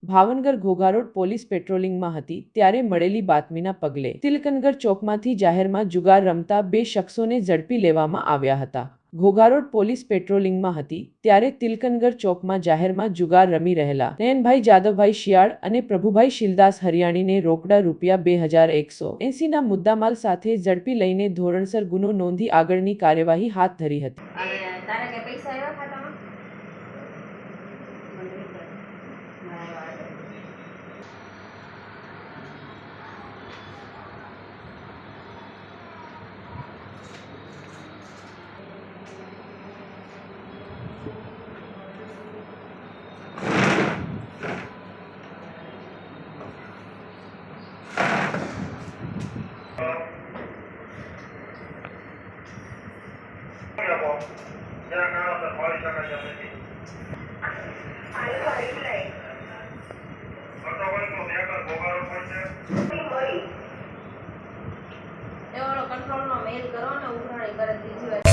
Bhavnagar Ghogha road police પેટ્રોલિંગમાં હતી ત્યારે મળેલી બાતમીના પગલે તિલકનગર ચોકમાંથી જાહેરમાં જુગાર રમતા બે શખ્સોને ઝડપી લેવામાં આવ્યા હતા। ઘોઘા રોડ પોલીસ પેટ્રોલિંગમાં હતી ત્યારે તિલકનગર ચોકમાં જાહેરમાં જુગાર રમી રહેલા નયનભાઈ જાદવભાઈ શિયાળ અને પ્રભુભાઈ શિલદાસ હરિયાણીને રોકડા ₹2180ના મુદ્દામાલ સાથે ઝડપી લઈને ધોરણસર ગુનો નોંધી આગળની કાર્યવાહી હાથ ધરી હતી। કંટ્રોલનો મેલ કરો ને ઉઘરાણી કરે